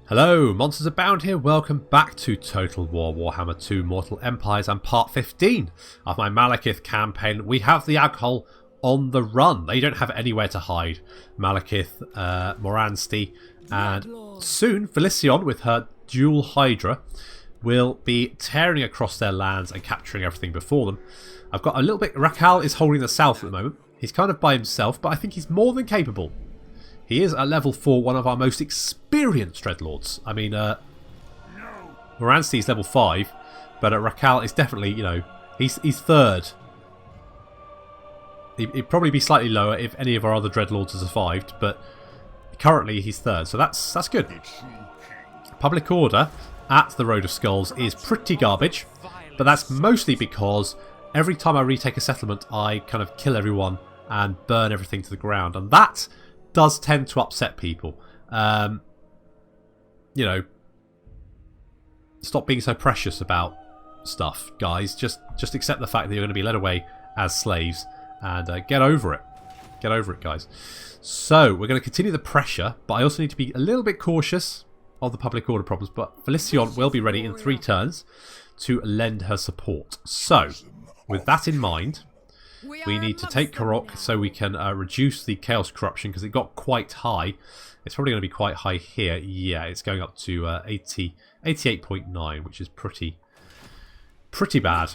Hello, Monsters Abound here. Welcome back to Total War Warhammer 2 Mortal Empires and part 15 of my Malekith campaign. We have the Overhaul on the run. They don't have anywhere to hide. Malekith, Moransti, and soon Felicion with her dual Hydra will be tearing across their lands and capturing everything before them. I've got a little bit... Rakal is holding the south at the moment. He's kind of by himself, but I think he's more than capable. He is at level 4, one of our most experienced Dreadlords. I mean, Moransti is level 5, but Rakal is definitely, you know, he's third. He'd probably be slightly lower if any of our other Dreadlords have survived, but currently he's third, so that's good. Public order at the Road of Skulls is pretty garbage, but that's mostly because every time I retake a settlement, I kind of kill everyone and burn everything to the ground, and that does tend to upset people. You know, stop being so precious about stuff, guys. Just accept the fact that you're going to be led away as slaves and get over it. Get over it, guys. So we're going to continue the pressure, but I also need to be a little bit cautious of the public order problems. But Felicion will be ready in 3 turns to lend her support. So with that in mind, we need to take Karok so we can reduce the Chaos Corruption because it got quite high. It's probably going to be quite high here. Yeah, it's going up to 88.9, which is pretty bad.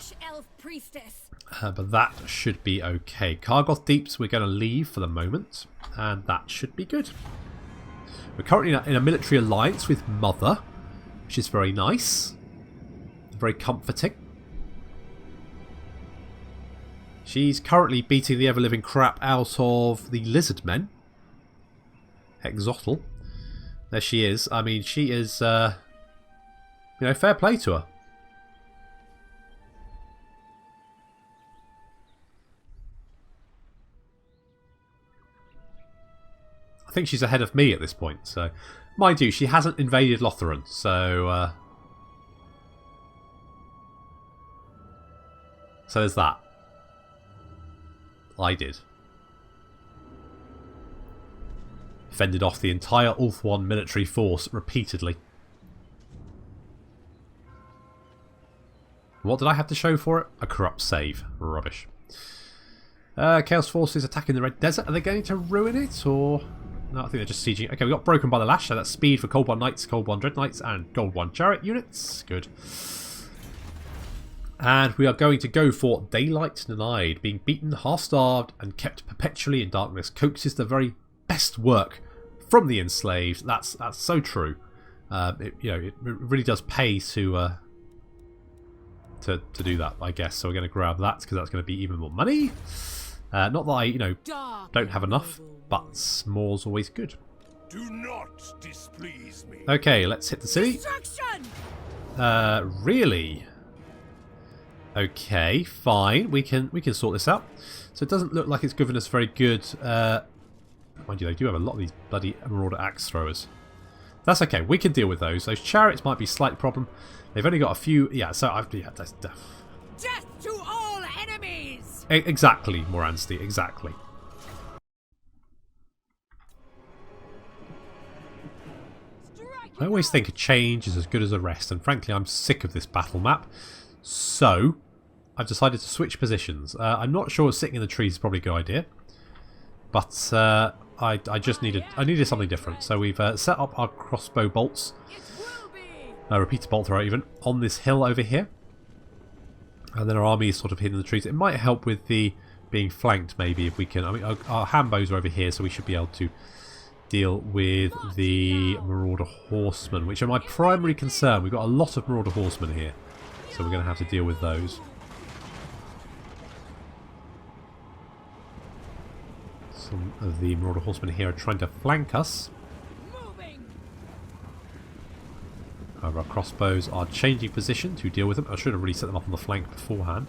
But that should be okay. Kargoth Deeps we're going to leave for the moment, and that should be good. We're currently in a military alliance with Mother, which is very nice. Very comforting. She's currently beating the ever-living crap out of the lizard men. Exotl. There she is. I mean, she is, you know, fair play to her. I think she's ahead of me at this point, so... Mind you, she hasn't invaded Lotharan, so... So there's that. I did. Fended off the entire Ulthuan military force repeatedly. What did I have to show for it? A corrupt save. Rubbish. Chaos forces attacking the Red Desert. Are they going to ruin it, or...? No, I think they're just sieging. Okay, we got Broken by the Lash, so that's speed for Cold One Knights, Cold One Dread Knights, and Gold One Chariot units. Good. And we are going to go for Daylight Denied. Being beaten, half-starved, and kept perpetually in darkness coaxes the very best work from the enslaved. That's so true. You know, it really does pay to do that, I guess. So we're going to grab that because that's going to be even more money. Not that I, you know, don't have enough, but more's always good. Do not displease me. Okay, let's hit the city. Really? Okay, fine. We can sort this out. So it doesn't look like it's given us very good... mind you, they do have a lot of these bloody Marauder Axe Throwers. That's okay. We can deal with those. Those chariots might be a slight problem. They've only got a few... Yeah, so I've... Yeah, that's... Death to all enemies! Exactly, Moransti. Exactly. I always think a change is as good as a rest. And frankly, I'm sick of this battle map. So, I've decided to switch positions. I'm not sure sitting in the trees is probably a good idea, but I just needed something different. So we've set up our crossbow bolts, repeater bolt thrower even, on this hill over here, and then our army is sort of hidden in the trees. It might help with the being flanked, maybe, if we can. I mean, our handbows are over here, so we should be able to deal with the Marauder Horsemen, which are my primary concern. We've got a lot of Marauder Horsemen here. So we're going to have to deal with those. Some of the Marauder Horsemen here are trying to flank us. However, our crossbows are changing position to deal with them. I should have really set them up on the flank beforehand.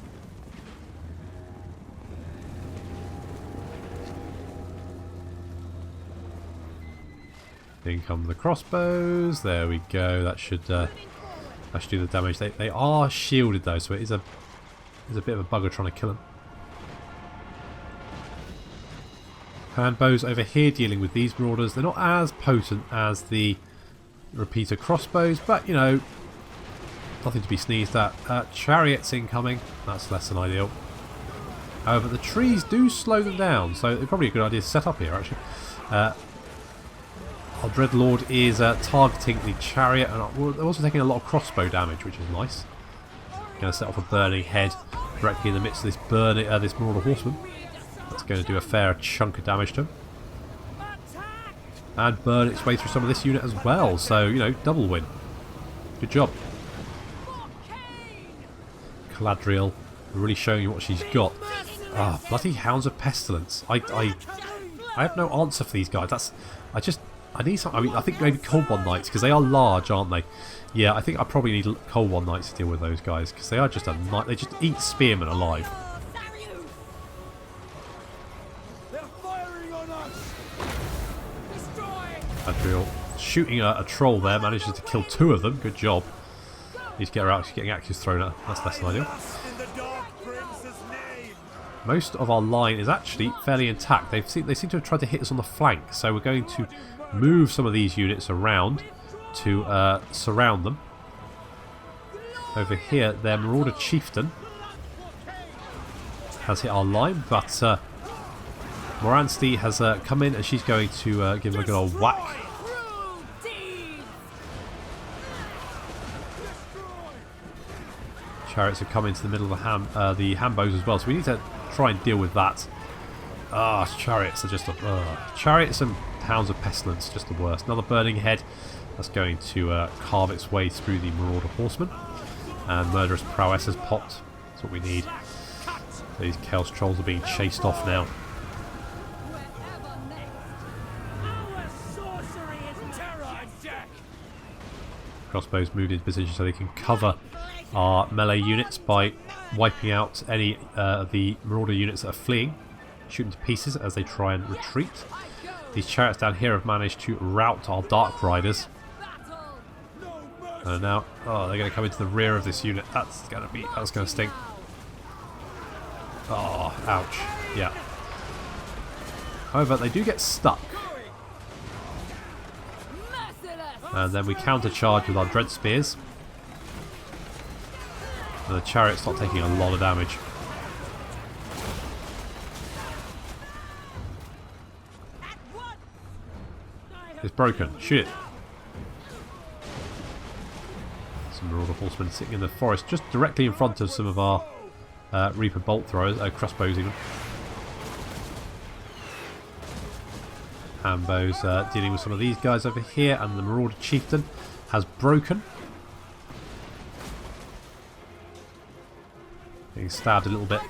In come the crossbows. There we go. That should do the damage. They are shielded though, so it is a bit of a bugger trying to kill them. Handbows over here dealing with these Marauders. They're not as potent as the repeater crossbows, but you know, nothing to be sneezed at. Chariots incoming. That's less than ideal. However, the trees do slow them down, so it's probably a good idea to set up here, actually. Our Dreadlord is targeting the chariot, and we're also taking a lot of crossbow damage, which is nice. Going to set off a burning head directly in the midst of this Marauder Horseman. That's going to do a fair chunk of damage to him. And burn its way through some of this unit as well, so, you know, double win. Good job. Galadriel really showing you what she's got. Ah, bloody Hounds of Pestilence. I have no answer for these guys. I need some. I mean, I think maybe Cold One Knights, because they are large, aren't they? Yeah, I think I probably need Cold One Knights to deal with those guys, because they are just a night. They just eat spearmen alive. They're firing on us. Galadriel shooting a troll there, manages to kill 2 of them. Good job. Needs to get her out. She's getting axes thrown at her. That's less than ideal. Most of our line is actually fairly intact. They seem to have tried to hit us on the flank, so we're going to move some of these units around to surround them. Over here, their Marauder Chieftain has hit our line, but Moransti has come in and she's going to give him a good old whack. Chariots have come into the middle of the Hambos as well, so we need to try and deal with that. Chariots are just chariots and Hounds of Pestilence, just the worst. Another burning head that's going to carve its way through the Marauder Horseman, and Murderous Prowess has popped. That's what we need. These Chaos Trolls are being chased off now. Crossbows moved into position so they can cover our melee units by wiping out any of the Marauder units that are fleeing, shoot them to pieces as they try and retreat. These chariots down here have managed to rout our Dark Riders, and now they're going to come into the rear of this unit. That's going to sting. Oh, ouch. Yeah. However, they do get stuck. And then we countercharge with our Dread Spears. And the chariots start taking a lot of damage. It's broken. Shoot it. Some Marauder Horsemen sitting in the forest just directly in front of some of our Reaper bolt throwers, crossbows even. Hambos dealing with some of these guys over here, and the Marauder Chieftain has broken. Getting stabbed a little bit.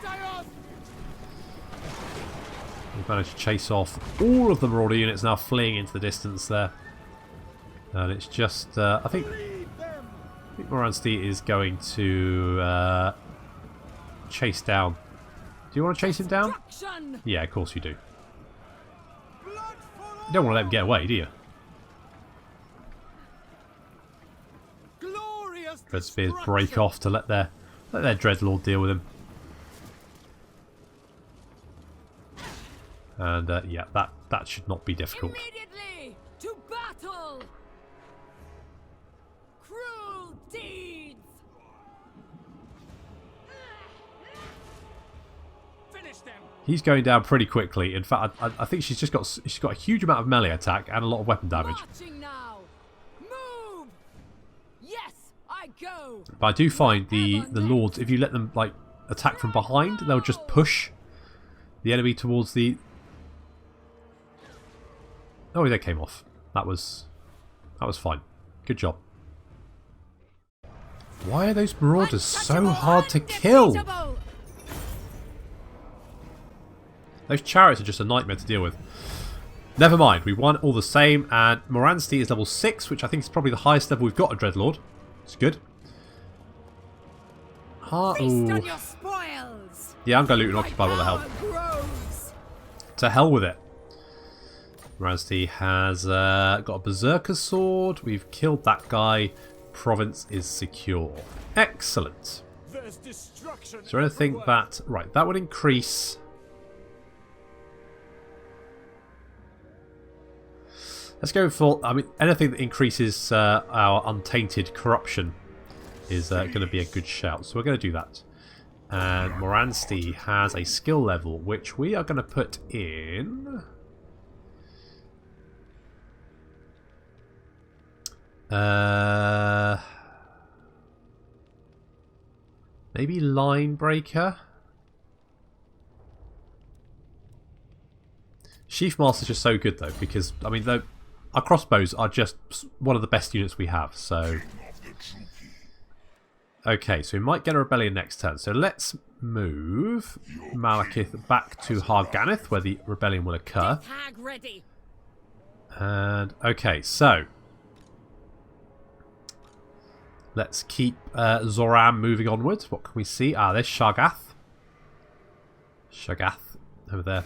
We've managed to chase off all of the Marauder units now fleeing into the distance there. And it's just, I think Moransti is going to chase down. Do you want to chase him down? Yeah, of course you do. You don't want to let him get away, do you? Dread Spears break off to let their Dreadlord deal with him. And yeah, that should not be difficult. Immediately to battle. Cruel deeds. Finish them. He's going down pretty quickly. In fact, I think she's got a huge amount of melee attack and a lot of weapon damage. Marching now. Move. Yes, I go. But I do find the lords, if you let them like attack from behind, they'll just push the enemy towards the. Oh, that came off. That was fine. Good job. Why are those Marauders so hard to kill? Those chariots are just a nightmare to deal with. Never mind, we won all the same, and Moransti is level 6, which I think is probably the highest level we've got a Dreadlord. It's good. Yeah, I'm going to loot and occupy, what the hell. To hell with it. Moransti has got a Berserker Sword. We've killed that guy. Province is secure. Excellent. Is there anything that... Right, that would increase... Let's go for, I mean, anything that increases our untainted corruption is going to be a good shout. So we're going to do that. And Moransti has a skill level, which we are going to put in... maybe Line Breaker? Sheath Master's just so good though, because, I mean, our crossbows are just one of the best units we have, so... Okay, so we might get a rebellion next turn. So let's move Malekith back to Harganeth, where the rebellion will occur. And, okay, so... let's keep Zoram moving onwards. What can we see? Ah, there's Shargath. Shargath, over there.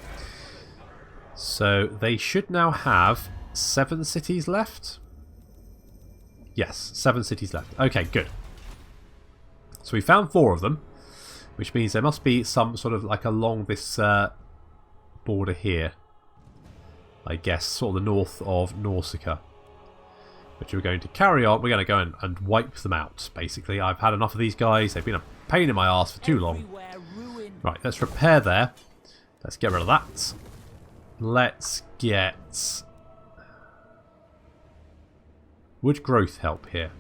So they should now have 7 cities left. Yes, 7 cities left. Okay, good. So we found 4 of them, which means there must be some sort of like along this border here. I guess, sort of the north of Nausicaa. Which we're going to carry on. We're going to go and wipe them out, basically. I've had enough of these guys. They've been a pain in my arse for too long. Right, let's repair there. Let's get rid of that. Let's get... would growth help here?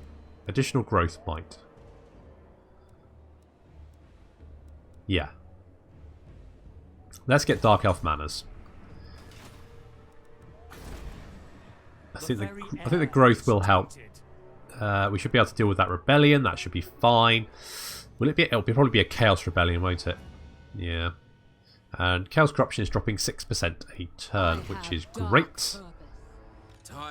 Additional growth might. Yeah. Let's get Dark Elf Manners. I think the growth will help. We should be able to deal with that rebellion. That should be fine. Will it be? It'll probably be a Chaos Rebellion, won't it? Yeah. And Chaos Corruption is dropping 6% a turn, which is great.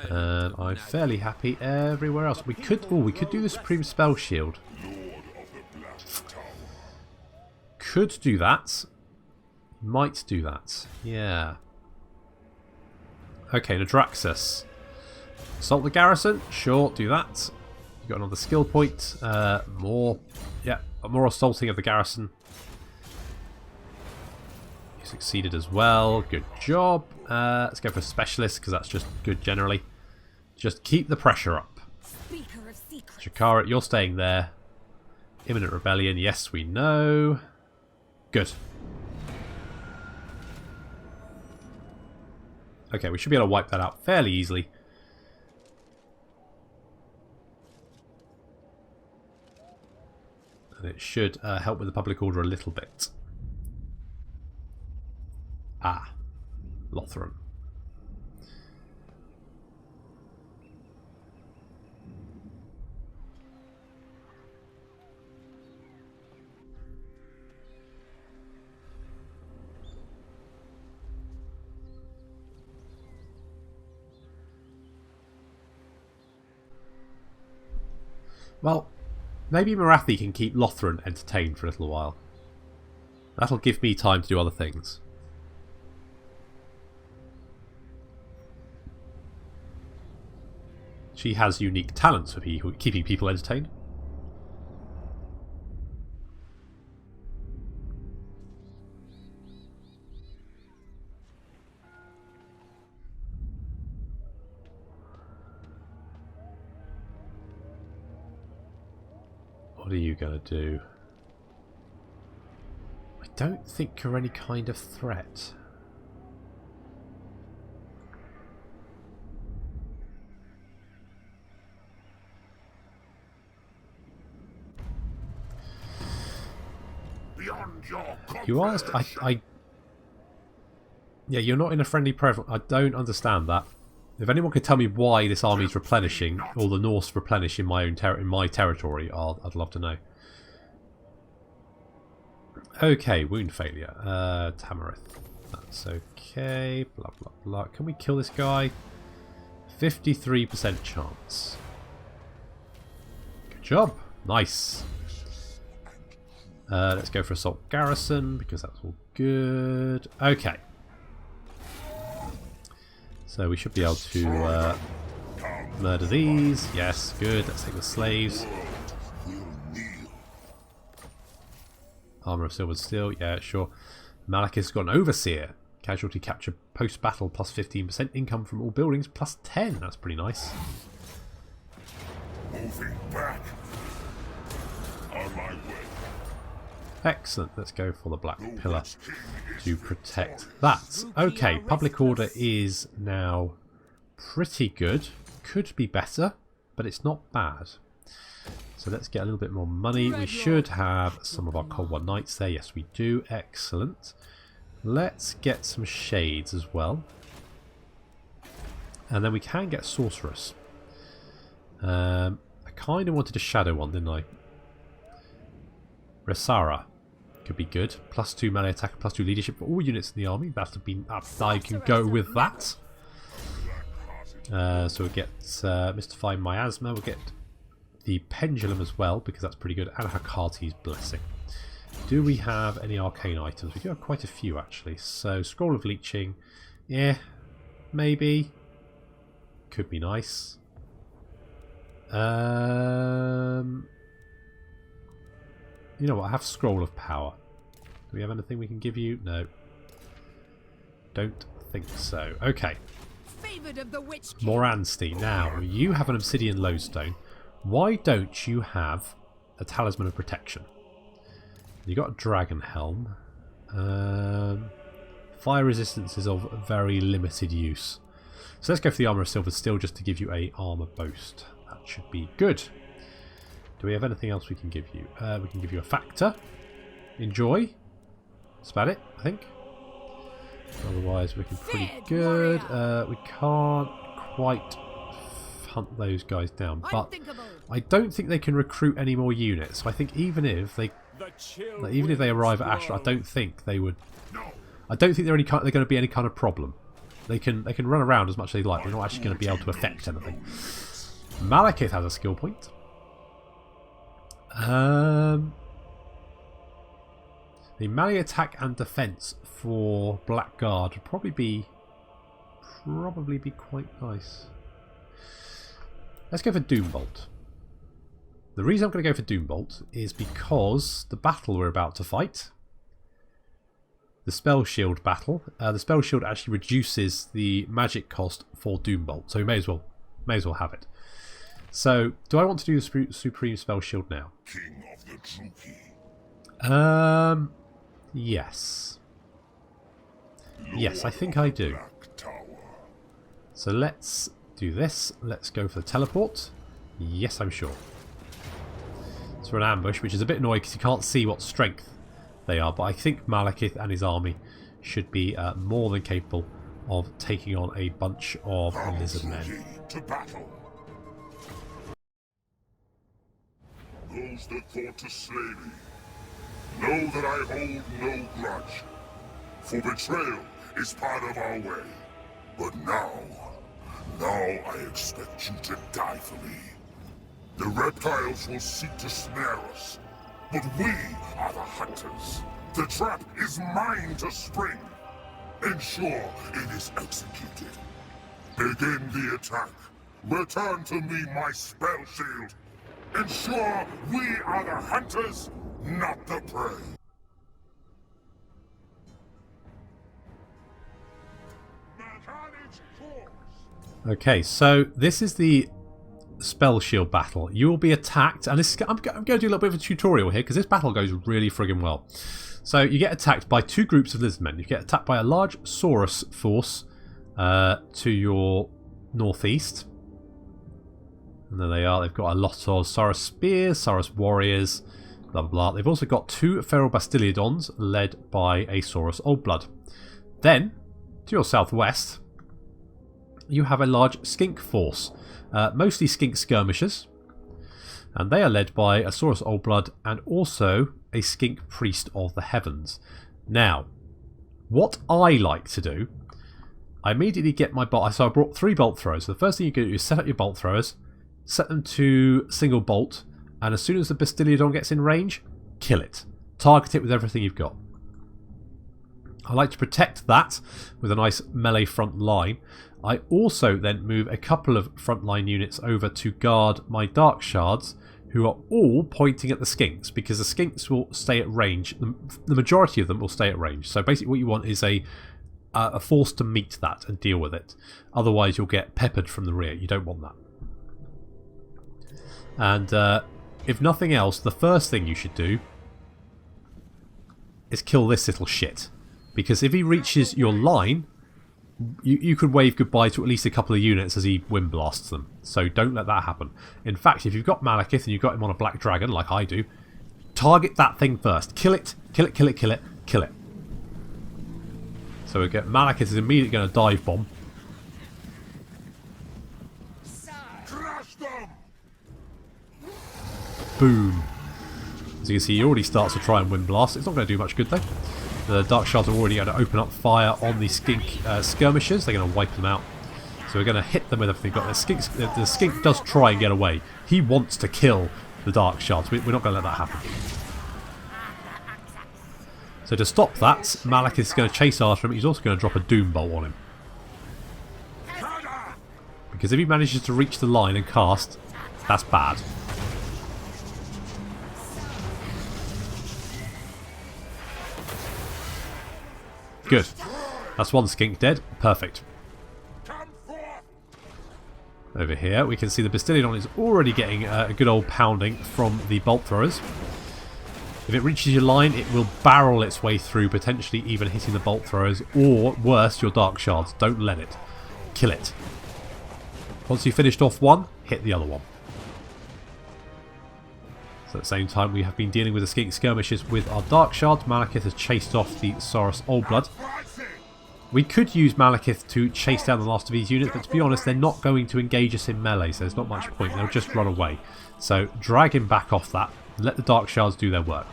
And I'm fairly happy everywhere else. We could do the Supreme Spellshield. Could do that. Might do that. Yeah. Okay, Nadraxus. Assault the garrison. Sure, do that. You got another skill point. More assaulting of the garrison. You succeeded as well. Good job. Let's go for specialist because that's just good generally. Just keep the pressure up. Shakara, you're staying there. Imminent rebellion. Yes, we know. Good. Okay, we should be able to wipe that out fairly easily. And it should help with the public order a little bit. Ah, Lothran. Well, maybe Marathi can keep Lothran entertained for a little while. That'll give me time to do other things. She has unique talents for keeping people entertained. What are you going to do? I don't think you're any kind of threat. You asked, yeah, you're not in a friendly presence. I don't understand that. If anyone could tell me why this army's replenishing, or the Norse replenish in my own territory, I'd love to know. Okay, wound failure. Tamarith. That's okay. Blah blah blah. Can we kill this guy? 53% chance. Good job. Nice. Let's go for Assault Garrison, because that's all good. Okay. So we should be able to murder these. Yes, good. Let's take the slaves. Armour of Silver Steel. Yeah, sure. Malekith's got an Overseer. Casualty capture post-battle plus 15%. Income from all buildings plus 10. That's pretty nice. Moving back. On my way. Excellent. Let's go for the Black Pillar to protect that. Okay, public order is now pretty good. Could be better, but it's not bad. So let's get a little bit more money. We should have some of our Cold War Knights there. Yes, we do. Excellent. Let's get some Shades as well. And then we can get Sorceress. I kind of wanted a Shadow one, didn't I? Resara could be good. +2 melee attack, +2 leadership for all units in the army. That'll be up. I can go with that. So we'll get Mystify Miasma. We'll get the Pendulum as well, because that's pretty good. And Hekate's Blessing. Do we have any arcane items? We do have quite a few, actually. So, Scroll of Leeching. Yeah, maybe. Could be nice. You know what? I have Scroll of Power. Do we have anything we can give you? No. Don't think so. Okay. Moranstein. Now, you have an Obsidian Lodestone. Why don't you have a Talisman of Protection? You got a Dragon Helm. Fire resistance is of very limited use. So let's go for the Armour of Silver Steel just to give you a Armour Boast. That should be good. Do we have anything else we can give you? We can give you a Factor. Enjoy. That's about it, I think. Otherwise, we're looking pretty good. We can't quite hunt those guys down, but I don't think they can recruit any more units. So I think even if they arrive at Astra, I don't think they would. I don't think they're going to be any kind of problem. They can run around as much as they like. They're not actually going to be able to affect anything. Malekith has a skill point. The melee attack and defense for Blackguard would probably be quite nice. Let's go for Doombolt. The reason I'm going to go for Doombolt is because the battle we're about to fight, the Spellshield battle, the Spellshield actually reduces the magic cost for Doombolt, so we may as well have it. So, do I want to do the Supreme Spellshield now? King of the Druki. Yes. Yes, I think I do. So let's do this. Let's go for the teleport. Yes, I'm sure. It's for an ambush, which is a bit annoying because you can't see what strength they are. But I think Malekith and his army should be more than capable of taking on a bunch of lizard men. To battle. Those that thought to slay me, know that I hold no grudge. For betrayal is part of our way. But now I expect you to die for me. The reptiles will seek to snare us, but we are the hunters. The trap is mine to spring. Ensure it is executed. Begin the attack. Return to me my spell shield. Ensure we are the hunters, not the prey. Okay, so this is the Spell Shield battle. You will be attacked, and this is, I'm going to do a little bit of a tutorial here because this battle goes really friggin' well. So you get attacked by two groups of lizardmen. You get attacked by a large Saurus force to your northeast. And there they are. They've got a lot of Saurus spears, Saurus warriors, blah blah blah. They've also got two feral Bastiliodons led by a Saurus Oldblood. Then, to your southwest, you have a large skink force, mostly skink skirmishers, and they are led by a Saurus Oldblood and also a skink priest of the heavens. Now, what I like to do, I immediately get my bolt. So I brought 3 bolt throwers. So the first thing you can do is set up your bolt throwers, set them to single bolt, and as soon as the Bastiliodon gets in range, kill it. Target it with everything you've got. I like to protect that with a nice melee front line. I also then move a couple of frontline units over to guard my Dark Shards, who are all pointing at the skinks, because the skinks will stay at range. The majority of them will stay at range. So basically what you want is a are forced to meet that and deal with it. Otherwise you'll get peppered from the rear. You don't want that. And if nothing else, the first thing you should do is kill this little shit. Because if he reaches your line, you could wave goodbye to at least a couple of units as he wind blasts them. So don't let that happen. In fact, if you've got Malekith and you've got him on a black dragon, like I do, target that thing first. Kill it, kill it, kill it, kill it, kill it. So we get Malekith is immediately going to dive bomb. Crush them! Boom. As you can see, he already starts to try and wind blast. It's not going to do much good though. The Dark Shards are already going to open up fire on the skink skirmishers. They're going to wipe them out. So we're going to hit them with everything we've got. The skink does try and get away. He wants to kill the Dark Shards. We're not going to let that happen. So to stop that, Malekith is going to chase after him. He's also going to drop a Doom Bolt on him. Because if he manages to reach the line and cast, that's bad. Good. That's one skink dead. Perfect. Over here we can see the Bastillodon is already getting a good old pounding from the bolt throwers. If it reaches your line, it will barrel its way through, potentially even hitting the bolt throwers, or worse, your Dark Shards. Don't let it. Kill it. Once you've finished off one, hit the other one. So at the same time, we have been dealing with the skink skirmishes with our Dark Shards. Malekith has chased off the Saurus Oldblood. We could use Malekith to chase down the last of these units, but to be honest, they're not going to engage us in melee, so there's not much point. They'll just run away. So drag him back off that. Let the Dark Shards do their work.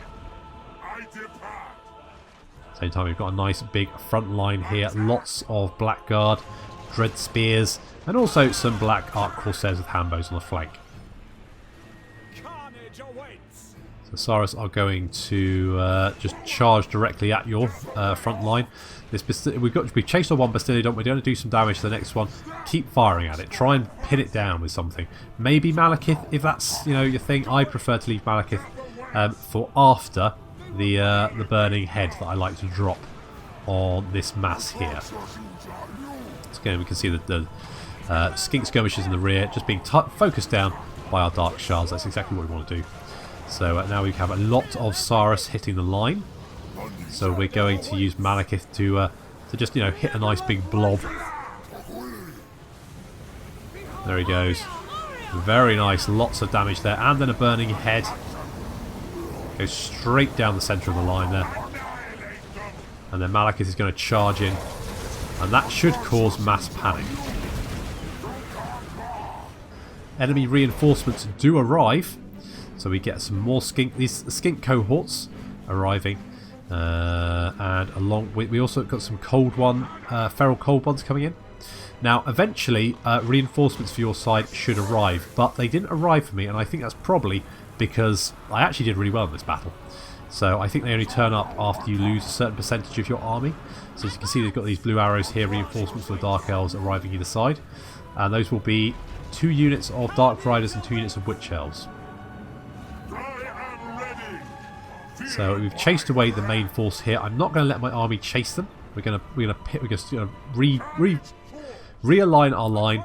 Same time, we've got a nice big front line here. Lots of Blackguard, Dread Spears, and also some Black Arc Corsairs with handbows on the flank. So Saurus are going to just charge directly at your front line. We've chased on one Bastillodon. We're going to do some damage to the next one. Keep firing at it. Try and pin it down with something. Maybe Malekith, if that's your thing. I prefer to leave Malekith for after the burning head that I like to drop on this mass here. So again, we can see the skink skirmishers in the rear just being focused down by our Dark Shards. That's exactly what we want to do. So now we have a lot of Saurus hitting the line. So we're going to use Malekith to just hit a nice big blob. There he goes. Very nice, lots of damage there, and then a burning head. Goes straight down the centre of the line there. And then Malekith is going to charge in, and that should cause mass panic. Enemy reinforcements do arrive, so we get some more these skink cohorts arriving. And along we also got some feral cold ones coming in. Now eventually reinforcements for your side should arrive, but they didn't arrive for me, and I think that's probably because I actually did really well in this battle. So I think they only turn up after you lose a certain percentage of your army. So as you can see, they've got these blue arrows here, reinforcements for the Dark Elves arriving either side, and those will be 2 units of Dark Riders and 2 units of Witch Elves. So we've chased away the main force here. I'm not going to let my army chase them. We're going to realign our line.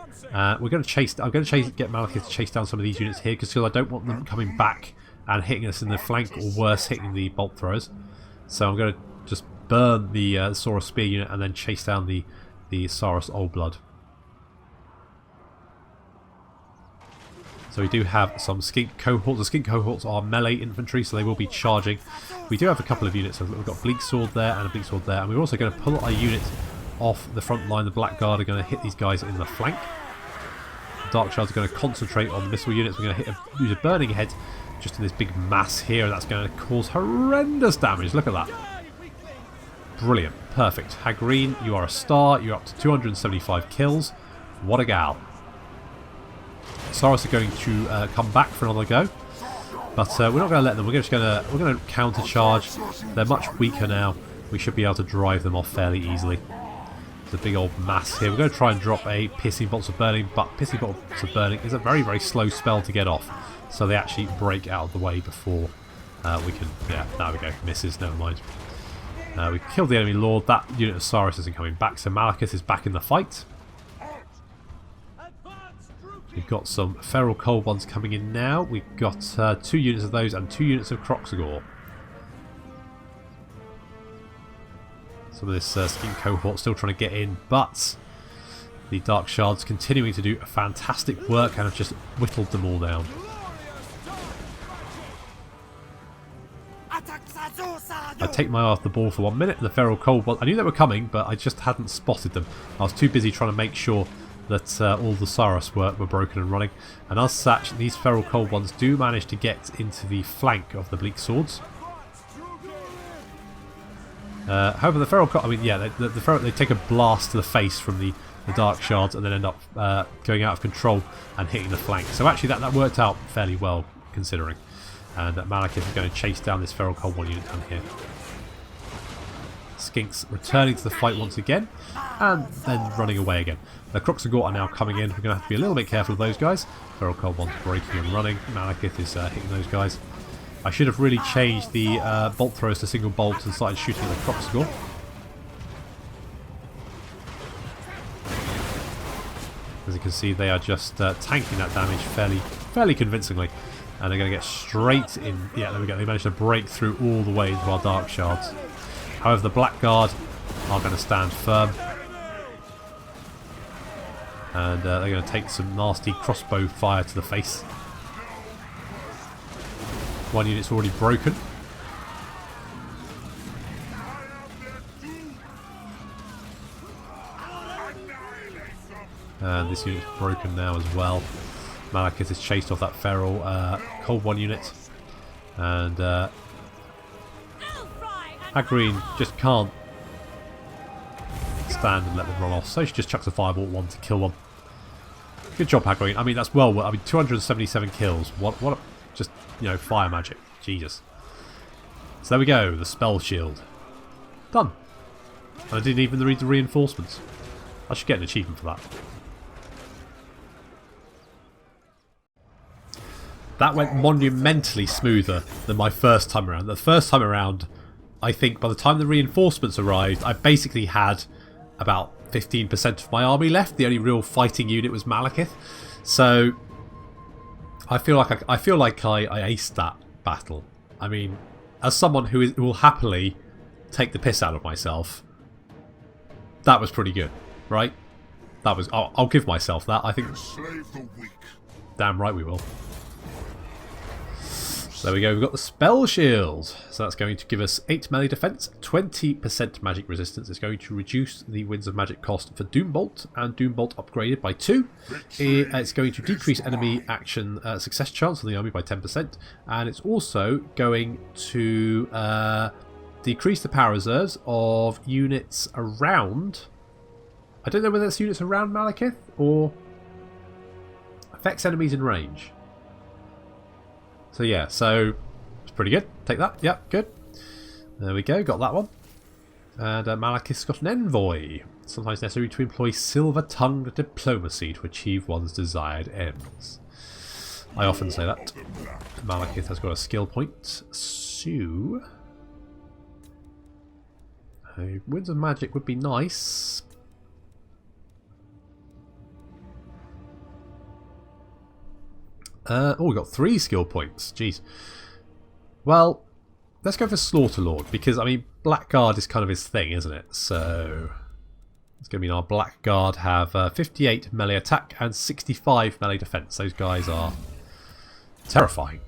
We're going to chase. I'm going to get Malekith to chase down some of these units here because I don't want them coming back and hitting us in the flank, or worse, hitting the bolt throwers. So I'm going to just burn the Saurus Spear unit and then chase down the Saurus Oldblood. So we do have some skink cohorts. The skink cohorts are melee infantry, so they will be charging. We do have a couple of units. We've got Bleak Sword there and a Bleak Sword there, and we're also going to pull our unit off the front line. The Blackguard are going to hit these guys in the flank. The Dark Shards are going to concentrate on the missile units. We're going to use a burning head just in this big mass here, and that's going to cause horrendous damage. Look at that. Brilliant. Perfect. Hagreen, you are a star. You're up to 275 kills. What a gal. Saurus are going to come back for another go, but we're not going to let them. We're going to counter charge. They're much weaker now. We should be able to drive them off fairly easily. There's a big old mass here. We're going to try and drop a Piercing Bolts of Burning, but Piercing Bolts of Burning is a very, very slow spell to get off, so they actually break out of the way before we can. Yeah, there we go. Misses. Never mind. We killed the enemy lord. That unit of Saurus isn't coming back, so Malekith is back in the fight. We've got some feral cold ones coming in now. We've got 2 units of those and 2 units of Kroxagore. Some of this skin cohort still trying to get in, but the Dark Shards continuing to do fantastic work and have just whittled them all down. I take my eye off the ball for 1 minute, and the feral cold ones, I knew they were coming, but I just hadn't spotted them. I was too busy trying to make sure that all the Saurus were broken and running. And as such, these feral cold ones do manage to get into the flank of the bleak swords. However, the feral cold, I mean, yeah, they take a blast to the face from the Dark Shards and then end up going out of control and hitting the flank. So actually that worked out fairly well, considering. And Malekith is going to chase down this feral cold one unit down here. Skinks returning to the fight once again, and then running away again. The Kroxagore are now coming in. We're going to have to be a little bit careful of those guys. Feral cold ones breaking and running. Malekith is hitting those guys. I should have really changed the bolt throwers to single bolts and started shooting at the Kroxagore. As you can see, they are just tanking that damage fairly convincingly. And they're going to get straight in. Yeah, there we go. They managed to break through all the way into our Dark Shards. However, the Blackguard are going to stand firm. And they're going to take some nasty crossbow fire to the face. One unit's already broken. And this unit's broken now as well. Malekith has chased off that feral cold one unit. And Hagreen just can't stand and let them run off, so she just chucks a fireball at one to kill one. Good job, Hagreen. I mean, that's well worth. I mean, 277 kills. What a, just, you know, fire magic. Jesus. So there we go, the spell shield. Done. And I didn't even read the reinforcements. I should get an achievement for that. That went monumentally smoother than my first time around. The first time around, I think by the time the reinforcements arrived, I basically had about 15% of my army left. The only real fighting unit was Malekith. So I feel like I aced that battle. I mean, as someone who will happily take the piss out of myself, that was pretty good, right? That was. I'll give myself that. I think. Damn right we will. So there we go, we've got the Spell Shield. So that's going to give us 8 melee defense, 20% magic resistance. It's going to reduce the Winds of Magic cost for Doombolt, and Doombolt upgraded by 2. It's going to decrease enemy action success chance on the army by 10. And it's also going to decrease the power reserves of units around... I don't know whether it's units around Malekith, or affects enemies in range. So yeah, so it's pretty good. Take that. Yep, good. There we go, got that one. And Malekith's got an envoy. Sometimes necessary to employ silver-tongued diplomacy to achieve one's desired ends. I often say that. Malekith has got a skill point. So... Winds of Magic would be nice. Oh, we got 3 skill points. Jeez. Well, let's go for Slaughterlord, because, I mean, Blackguard is kind of his thing, isn't it? So, it's going to mean our Blackguard have 58 melee attack and 65 melee defense. Those guys are terrifying.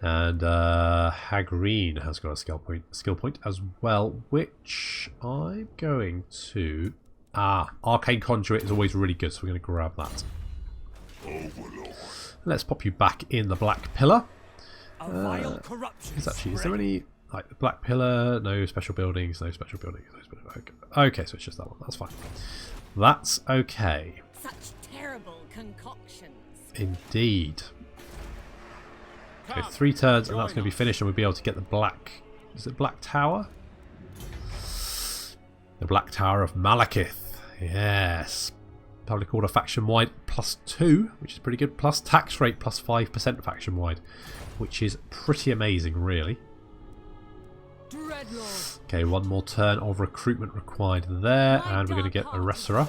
And Hagreen has got a skill point as well, which I'm going to... Arcane Conduit is always really good, so we're going to grab that. Let's pop you back in the Black Pillar. Is there any... Like, the Black Pillar, no special buildings, no special buildings. Okay, so it's just that one. That's fine. That's okay. Such terrible concoctions. Indeed. Okay, 3 turns and that's going to be finished, and we'll be able to get the Black... Is it Black Tower? The Black Tower of Malekith. Yes. Public order faction-wide +2, which is pretty good, plus tax rate +5% faction-wide, which is pretty amazing, really. Okay, one more turn of recruitment required there, and we're going to get a Resora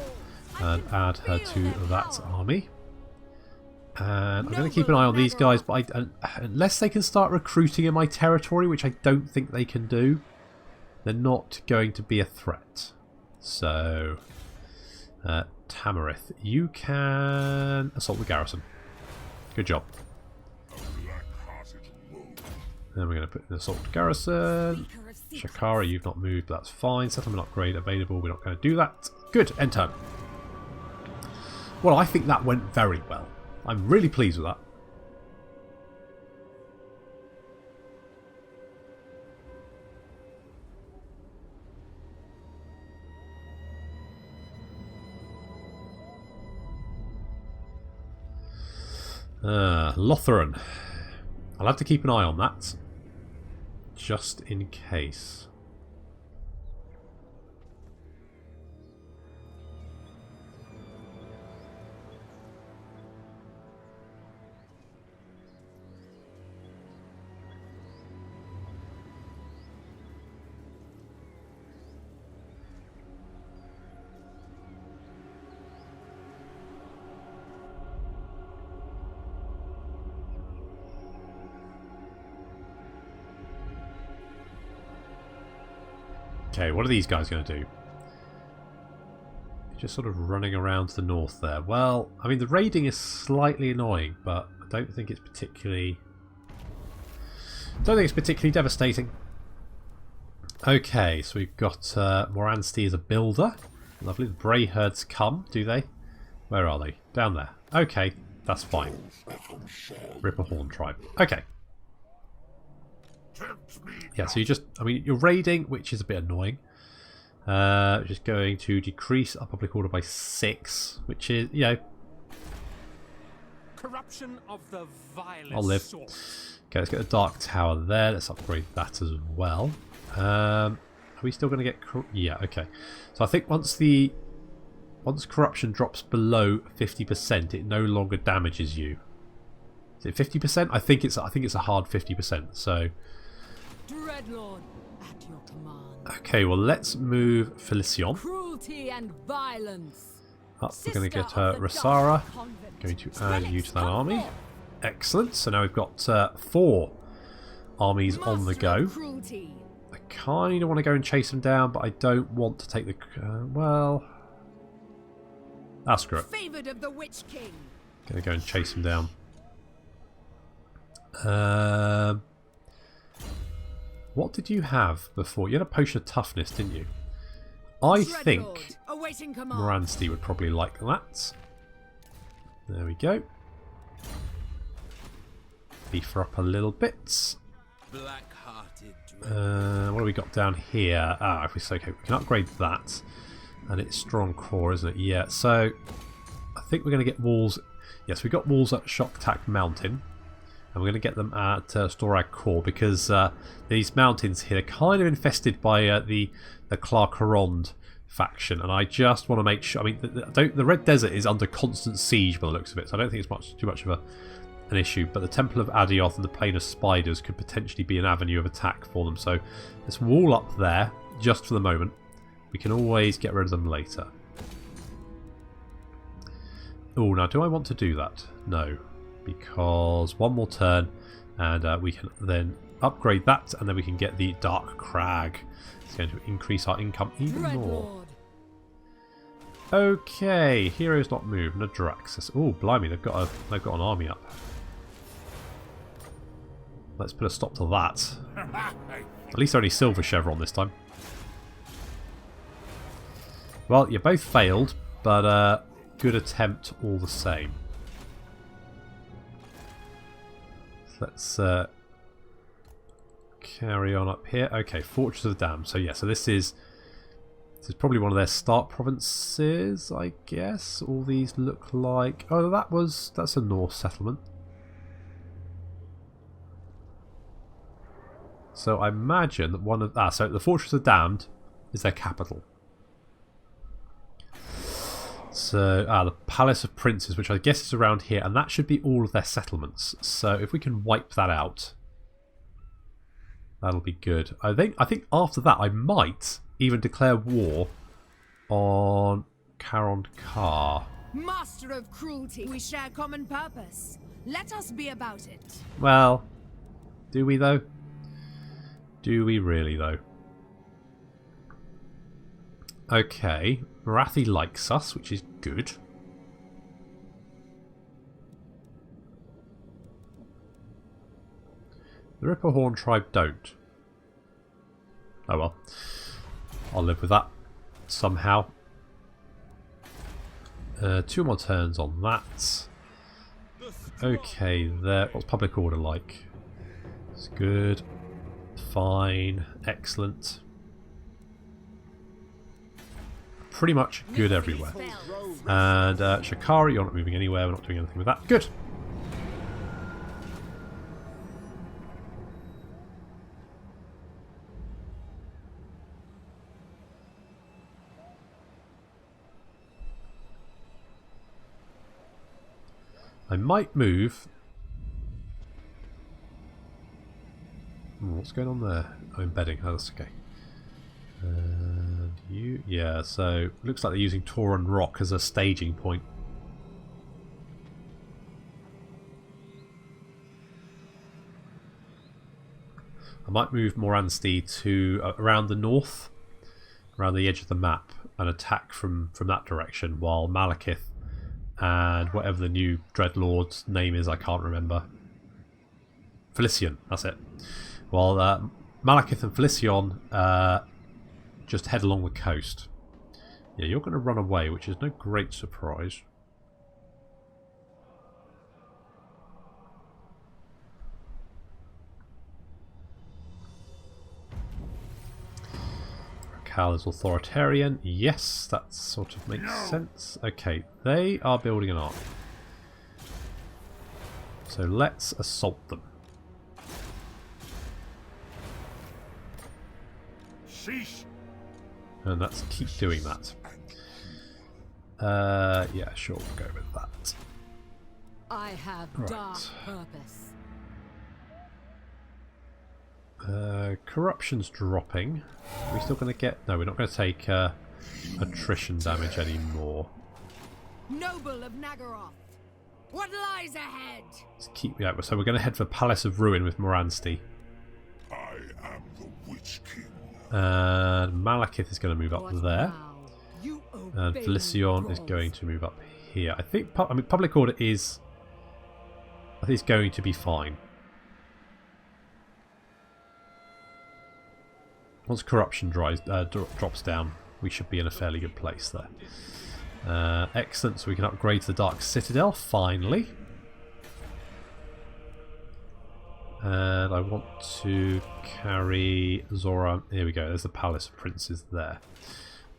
and add her to that army. And I'm going to keep an eye on these guys, but unless they can start recruiting in my territory, which I don't think they can do, they're not going to be a threat. So, Tamarith, you can assault the garrison. Good job. Then we're going to put an assault garrison. Shakara, you've not moved, that's fine. Settlement upgrade available, we're not going to do that. Good, end turn. Well, I think that went very well. I'm really pleased with that. Lotharen. I'll have to keep an eye on that. Just in case. Okay, what are these guys going to do? Just sort of running around to the north there. Well, I mean, the raiding is slightly annoying, but I don't think it's particularly... devastating. Okay, so we've got Moransti as a builder. Lovely. The Bray herds come, do they? Where are they? Down there. Okay, that's fine. Ripperhorn tribe. Okay. Yeah, so you just, I mean, you're raiding, which is a bit annoying. Just going to decrease our public order by 6, which is, you know, corruption of the vilest I'll live. sort. Okay, let's get a Dark Tower there. Let's upgrade that as well. Are we still going to get... Yeah, okay. So I think once corruption drops below 50%, it no longer damages you. Is it 50%? I think it's a hard 50%. So... Dreadlord, at your command. Okay, well, let's move Felicion Cruelty and violence. up. We're going to get Rasara. Going to add you to that army. Excellent. So now we've got 4 armies on the go. I kind of want to go and chase them down, but I don't want to take the... well... Ah, screw it. Favored of the Witch King. Going to go and chase them down. What did you have before? You had a potion of toughness, didn't you? I think Moransti would probably like that. There we go. Beef her up a little bit. What do we got down here? Ah, if we say okay, we can upgrade that. And it's strong core, isn't it? Yeah, so I think we're going to get walls. Yes, we've got walls at Shocktack Mountain. And we're going to get them at Storag Core because these mountains here are kind of infested by the Clarkerond faction. And I just want to make sure... I mean, the Red Desert is under constant siege by the looks of it. So I don't think it's too much of an issue. But the Temple of Adioth and the Plain of Spiders could potentially be an avenue of attack for them. So let's wall up there just for the moment. We can always get rid of them later. Oh, now do I want to do that? No. Because one more turn and we can then upgrade that and then we can get the Dark Crag. It's going to increase our income even more. Okay, heroes not moved. Nadraxis. Oh, blimey, they've got an army up. Let's put a stop to that. At least only silver chevron this time. Well, you both failed, but good attempt all the same. Let's carry on up here. Okay, Fortress of the Dam. So yeah, so this is probably one of their start provinces, I guess. All these look like... Oh, that's a Norse settlement. So I imagine that one of... Ah, so the Fortress of the Damned is their capital. So, the Palace of Princes, which I guess is around here, and that should be all of their settlements. So if we can wipe that out. That'll be good. I think after that I might even declare war on Caron Car. Master of cruelty. We share common purpose. Let us be about it. Well, do we though? Do we really though? Okay, Marathi likes us, which is good. The Ripperhorn tribe don't. Oh well. I'll live with that somehow. 2 more turns on that. Okay, there. What's public order like? It's good. Fine. Excellent. Pretty much good everywhere. And Shikari, you're not moving anywhere. We're not doing anything with that. Good. I might move. What's going on there? Oh, embedding. Oh, that's okay. And you, yeah. So looks like they're using Tauren Rock as a staging point. I might move Moransti to around the north, around the edge of the map, and attack from that direction, while Malekith and whatever the new Dreadlord's name is, I can't remember. Felicion, that's it. While Malekith and Felicion just head along the coast. Yeah, you're going to run away, which is no great surprise. Cal is authoritarian. Yes, that sort of makes sense. Okay, they are building an army. So let's assault them. Sheesh. And let's keep doing that. Yeah, sure, we'll go with that. I have dark purpose. Corruption's dropping. Are we still going to get... No, we're not going to take attrition damage anymore. Noble of Nagaroth, what lies ahead? Let's keep... Yeah, so we're going to head for Palace of Ruin with Moransti. I am the Witch King. And Malekith is going to move up What there. now? You And obey Felicion is Gore. going to move up here. I think... I mean, public order is... I think it's going to be fine. Once corruption drops down, we should be in a fairly good place there. Excellent, so we can upgrade to the Dark Citadel, finally. And I want to carry Zora. Here we go, there's the Palace of Princes there.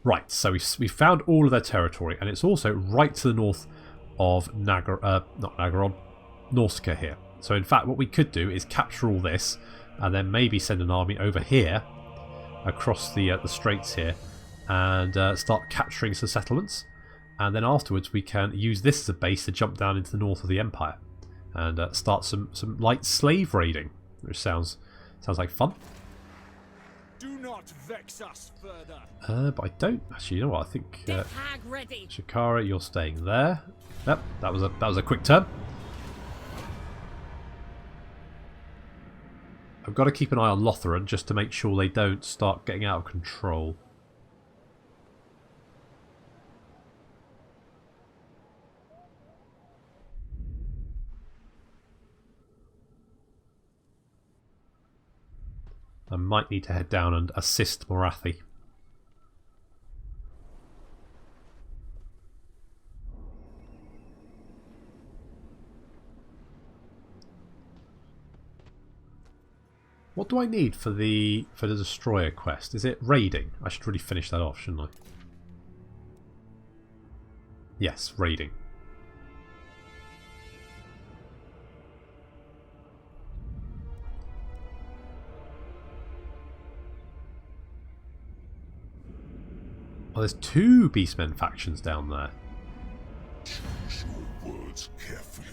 Right, so we found all of their territory, and it's also right to the north of not Nagaron, Norska here. So in fact, what we could do is capture all this, and then maybe send an army over here, across the straits here, and start capturing some settlements, and then afterwards we can use this as a base to jump down into the north of the Empire and start some light slave raiding, which sounds like fun. Do not vex us further. But I don't actually. You know what? I think Death hag ready. Shikara, you're staying there. Yep, that was a quick turn. I've got to keep an eye on Lotharen just to make sure they don't start getting out of control. I might need to head down and assist Morathi. What do I need for the Destroyer quest? Is it raiding? I should really finish that off, shouldn't I? Yes, raiding. Oh, there's 2 Beastmen factions down there. Choose your words carefully.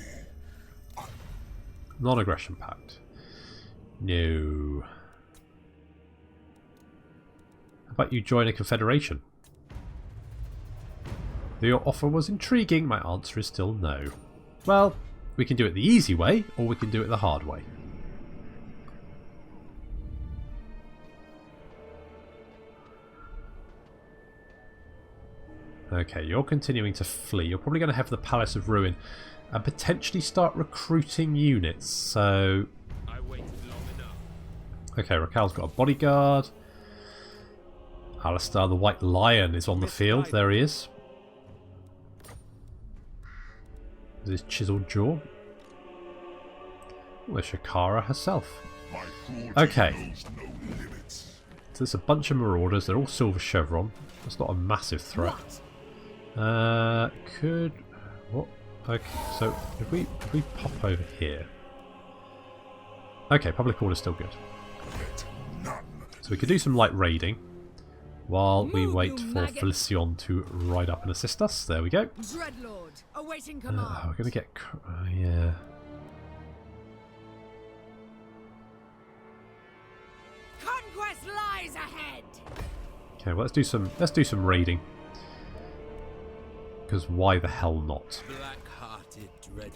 Non-aggression pact. No. about you join a confederation? Your offer was intriguing. My answer is still no. Well, we can do it the easy way, or we can do it the hard way. Okay, you're continuing to flee. You're probably going to have the Palace of Ruin and potentially start recruiting units. So, I waited long enough. okay, Raquel's got a bodyguard. Alistair the White Lion is on the field. There he is. With his chiseled jaw. Oh, there's Shakara herself. Okay. So there's a bunch of Marauders. They're all silver chevron. That's not a massive threat. Could... What? Okay, so if we pop over here... Okay, public order's still good. So we could do some light raiding while we wait for Felicion to ride up and assist us. There we go. Dreadlord, awaiting command. We're going to get... yeah. Conquest lies ahead. Okay, well, let's do some raiding. Because why the hell not?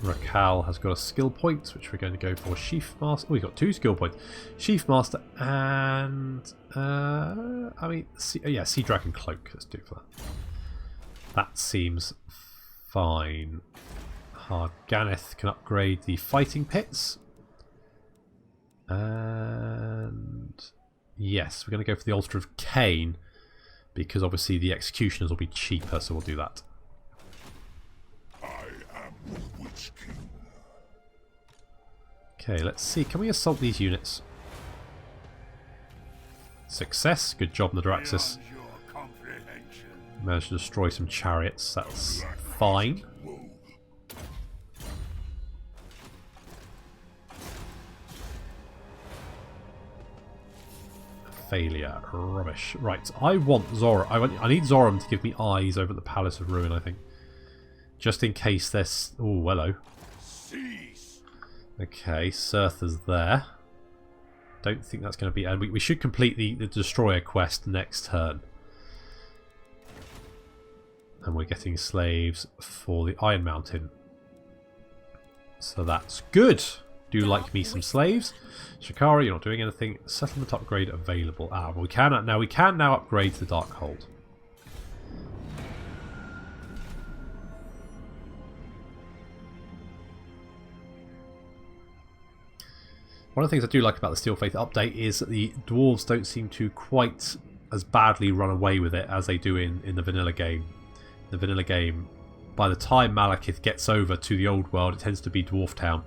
Raquel has got a skill point, which we're going to go for. Sheaf Master. Oh, we got 2 skill points. Sheaf Master and I mean, Sea Dragon Cloak. Let's do it for that. That seems fine. Garganeth can upgrade the fighting pits, and yes, we're going to go for the Altar of Cain because obviously the executioners will be cheaper, so we'll do that. Okay, let's see. Can we assault these units? Success. Good job, Nadraxis. Managed to destroy some chariots. That's fine. Failure. Rubbish. Right, I want Zora. I need Zoram to give me eyes over at the Palace of Ruin, I think. Just in case there's... Oh, hello. Okay, Cirtha's there. Don't think that's going to be... And we should complete the Destroyer quest next turn. And we're getting slaves for the Iron Mountain. So that's good. Do like me some slaves. Shakara, you're not doing anything. Settlement upgrade available. Ah, well, we can now upgrade to the Darkhold. One of the things I do like about the Steel Faith update is that the dwarves don't seem to quite as badly run away with it as they do in the vanilla game. The vanilla game, by the time Malekith gets over to the old world, it tends to be Dwarf Town.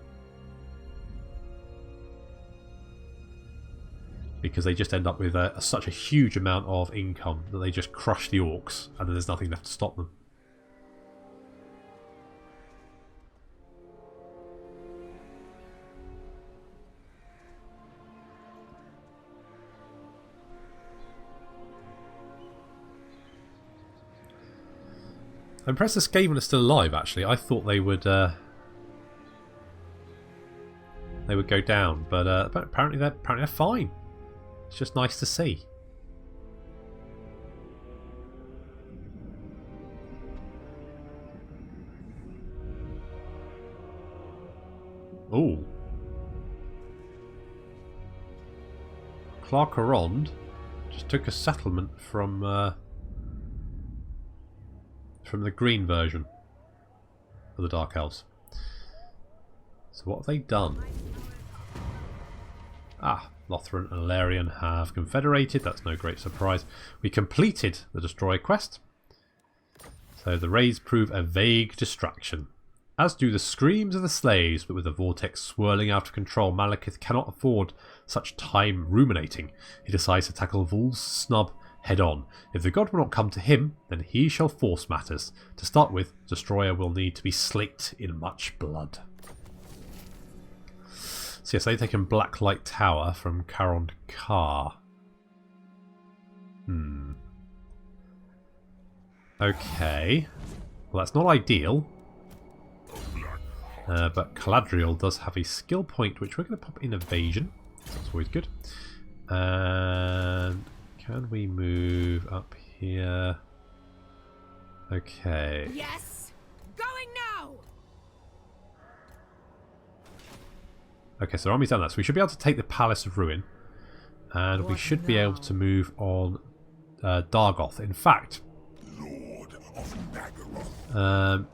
Because they just end up with such a huge amount of income that they just crush the orcs and then there's nothing left to stop them. I'm impressed the Skaven are still alive, actually. I thought they would go down, but apparently they're fine. It's just nice to see. Ooh. Clark Arond just took a settlement from the green version of the Dark Elves. So what have they done? Ah, Lothran and Alarion have confederated. That's no great surprise. We completed the Destroyer quest. So the raids prove a vague distraction. As do the screams of the slaves, but with the vortex swirling out of control, Malekith cannot afford such time ruminating. He decides to tackle Vol's snub head on. If the god will not come to him, then he shall force matters. To start with, Destroyer will need to be slaked in much blood. So yes, they've taken Blacklight Tower from Karond Kar. Okay. Well, that's not ideal. But Caladriel does have a skill point, which we're going to pop in Evasion. That's always good. And Can we move up here? Okay. Yes! Going now! Okay, so army's done that. So we should be able to take the Palace of Ruin. And we What should be able now? to move on Dargoth. In fact... Lord of Nagaroth.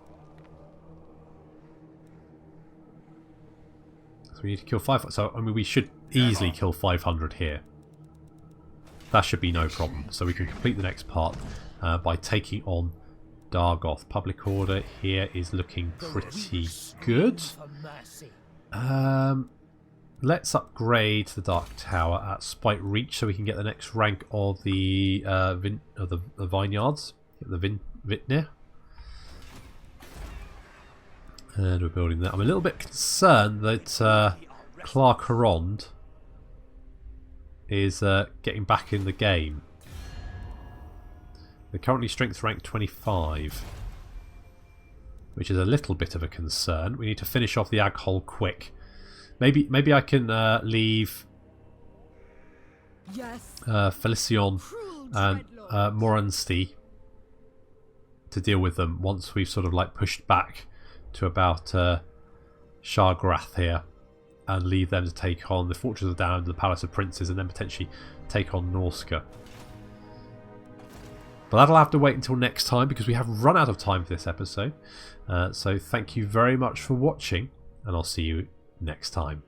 So we need to kill 500. So, I mean, we should easily kill 500 here. That should be no problem. So we can complete the next part by taking on Dargoth. Public order here is looking pretty good. Let's upgrade the Dark Tower at Spite Reach so we can get the next rank of the vineyards. Get the Vintner. And we're building that. I'm a little bit concerned that Clark Arond is getting back in the game. They're currently strength rank 25, which is a little bit of a concern. We need to finish off the ag hole quick. Maybe I can leave Yes! Felicion Cruel and dreadlord. Moransti to deal with them once we've sort of like pushed back to about Shargrath here, and leave them to take on the Fortress of Down, the Palace of Princes, and then potentially take on Norska. But that'll have to wait until next time because we have run out of time for this episode. So thank you very much for watching, and I'll see you next time.